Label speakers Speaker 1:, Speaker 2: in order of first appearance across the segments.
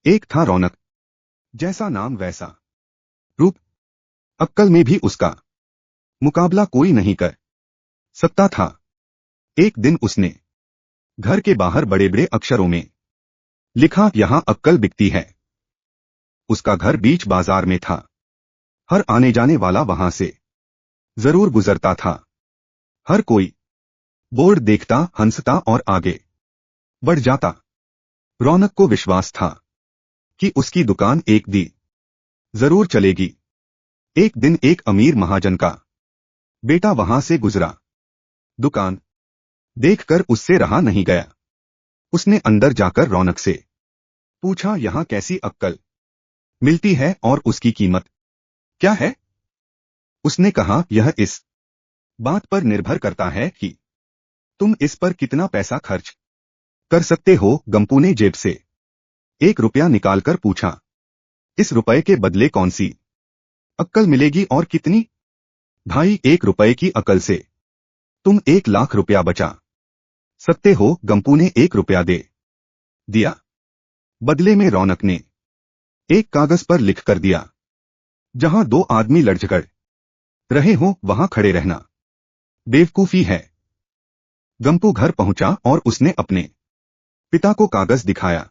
Speaker 1: एक था रौनक, जैसा नाम वैसा रूप, अक्कल में भी उसका मुकाबला कोई नहीं कर सकता था। एक दिन उसने घर के बाहर बड़े बड़े अक्षरों में लिखा, यहां अक्कल बिकती है। उसका घर बीच बाजार में था। हर आने जाने वाला वहां से जरूर गुजरता था। हर कोई बोर्ड देखता, हंसता और आगे बढ़ जाता। रौनक को विश्वास था कि उसकी दुकान एक दी जरूर चलेगी। एक दिन एक अमीर महाजन का बेटा वहां से गुजरा। दुकान देखकर उससे रहा नहीं गया। उसने अंदर जाकर रौनक से पूछा, यहां कैसी अक्कल मिलती है और उसकी कीमत क्या है? उसने कहा, यह इस बात पर निर्भर करता है कि तुम इस पर कितना पैसा खर्च कर सकते हो। गंपू ने जेब से 1 रुपया निकालकर पूछा, इस रुपए के बदले कौन सी अक्कल मिलेगी और कितनी? भाई, 1 रुपए की अक्ल से तुम 1 लाख रुपया बचा सकते हो। गंपू ने 1 रुपया दे दिया। बदले में रौनक ने एक कागज पर लिख कर दिया, जहां 2 आदमी लड़ झगड़ रहे हो वहां खड़े रहना बेवकूफी है। गंपू घर पहुंचा और उसने अपने पिता को कागज दिखाया।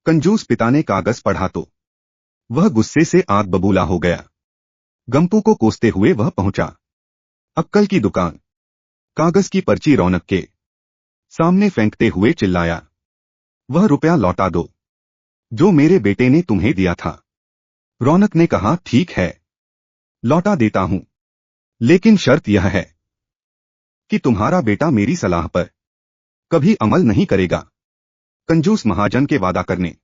Speaker 1: कंजूस पिता ने कागज पढ़ा तो वह गुस्से से आग बबूला हो गया। गंपू को कोसते हुए वह पहुंचा अक्कल की दुकान। कागज की पर्ची रौनक के सामने फेंकते हुए चिल्लाया, वह रुपया लौटा दो जो मेरे बेटे ने तुम्हें दिया था। रौनक ने कहा, ठीक है, लौटा देता हूं, लेकिन शर्त यह है कि तुम्हारा बेटा मेरी सलाह पर कभी अमल नहीं करेगा। कंजूस महाजन के वादा करने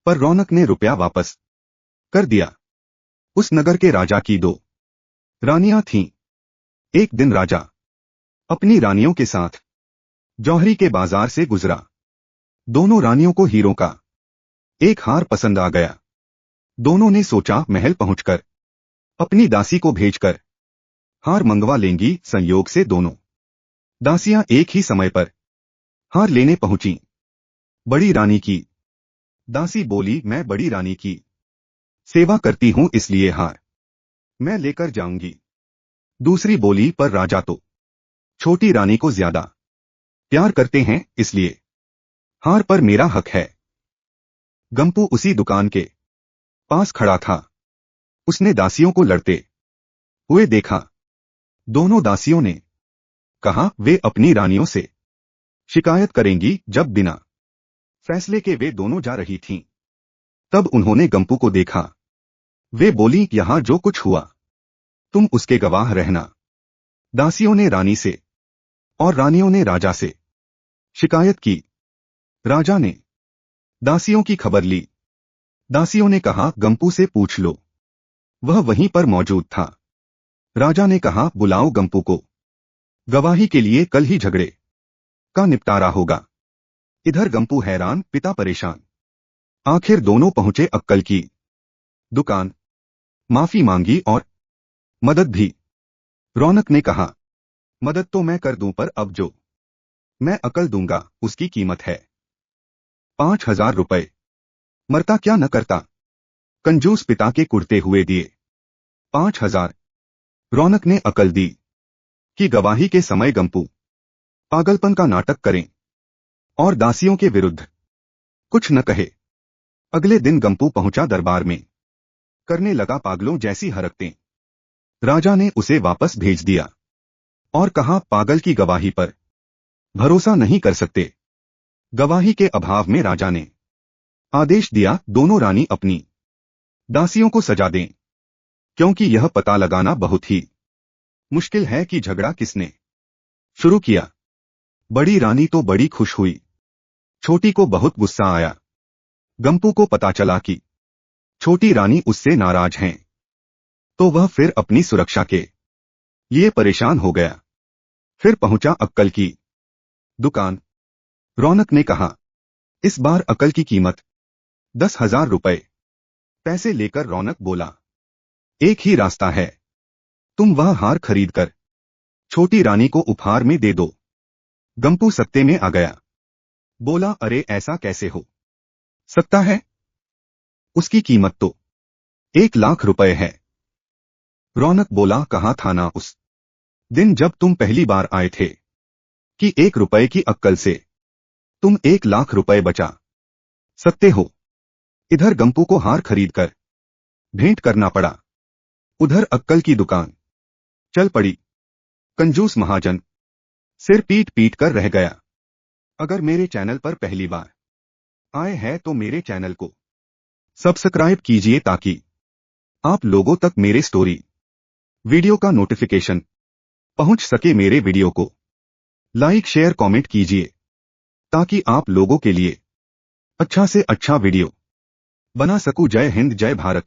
Speaker 1: पर रौनक ने रुपया वापस कर दिया। उस नगर के राजा की 2 रानियां थीं। एक दिन राजा अपनी रानियों के साथ जौहरी के बाजार से गुजरा। दोनों रानियों को हीरों का एक हार पसंद आ गया। दोनों ने सोचा, महल पहुंचकर अपनी दासी को भेजकर हार मंगवा लेंगी। संयोग से दोनों दासियां एक ही समय पर हार लेने पहुंची। बड़ी रानी की दासी बोली, मैं बड़ी रानी की सेवा करती हूं इसलिए हार मैं लेकर जाऊंगी। दूसरी बोली, पर राजा तो छोटी रानी को ज्यादा प्यार करते हैं, इसलिए हार पर मेरा हक है। गंपू उसी दुकान के पास खड़ा था। उसने दासियों को लड़ते हुए देखा। दोनों दासियों ने कहा वे अपनी रानियों से शिकायत करेंगी। जब बिना फैसले के वे दोनों जा रही थीं, तब उन्होंने गंपू को देखा। वे बोली, यहां जो कुछ हुआ तुम उसके गवाह रहना। दासियों ने रानी से और रानियों ने राजा से शिकायत की। राजा ने दासियों की खबर ली। दासियों ने कहा, गंपू से पूछ लो, वह वहीं पर मौजूद था। राजा ने कहा, बुलाओ गंपू को, गवाही के लिए कल ही झगड़े का निपटारा होगा। इधर गंपू हैरान, पिता परेशान। आखिर दोनों पहुंचे अक्कल की दुकान। माफी मांगी और मदद भी। रौनक ने कहा, मदद तो मैं कर दूं, पर अब जो मैं अकल दूंगा उसकी कीमत है 5,000 रुपए। मरता क्या न करता। कंजूस पिता के कुड़ते हुए दिए 5,000। रौनक ने अकल दी कि गवाही के समय गंपू पागलपन का नाटक करें और दासियों के विरुद्ध कुछ न कहे। अगले दिन गंपू पहुंचा दरबार में, करने लगा पागलों जैसी हरकतें। राजा ने उसे वापस भेज दिया और कहा, पागल की गवाही पर भरोसा नहीं कर सकते। गवाही के अभाव में राजा ने आदेश दिया, दोनों रानी अपनी दासियों को सजा दें, क्योंकि यह पता लगाना बहुत ही मुश्किल है कि झगड़ा किसने शुरू किया। बड़ी रानी तो बड़ी खुश हुई, छोटी को बहुत गुस्सा आया। गंपू को पता चला कि छोटी रानी उससे नाराज हैं, तो वह फिर अपनी सुरक्षा के लिए परेशान हो गया। फिर पहुंचा अक्कल की दुकान। रौनक ने कहा, इस बार अकल की कीमत 10,000 रुपए। पैसे लेकर रौनक बोला, एक ही रास्ता है, तुम वह हार खरीद कर छोटी रानी को उपहार में दे दो। गंपू सत्ते में आ गया। बोला, अरे ऐसा कैसे हो सकता है? उसकी कीमत तो 1 लाख रुपए है। रौनक बोला, कहा था ना उस दिन जब तुम पहली बार आए थे कि 1 रुपए की अक्कल से तुम 1 लाख रुपए बचा सकते हो। इधर गंपू को हार खरीद कर भेंट करना पड़ा, उधर अक्कल की दुकान चल पड़ी। कंजूस महाजन सिर पीट पीट कर रह गया। अगर मेरे चैनल पर पहली बार आए हैं तो मेरे चैनल को सब्सक्राइब कीजिए ताकि आप लोगों तक मेरे स्टोरी वीडियो का नोटिफिकेशन पहुंच सके। मेरे वीडियो को लाइक शेयर कमेंट कीजिए ताकि आप लोगों के लिए अच्छा से अच्छा वीडियो बना सकूं। जय हिंद, जय भारत।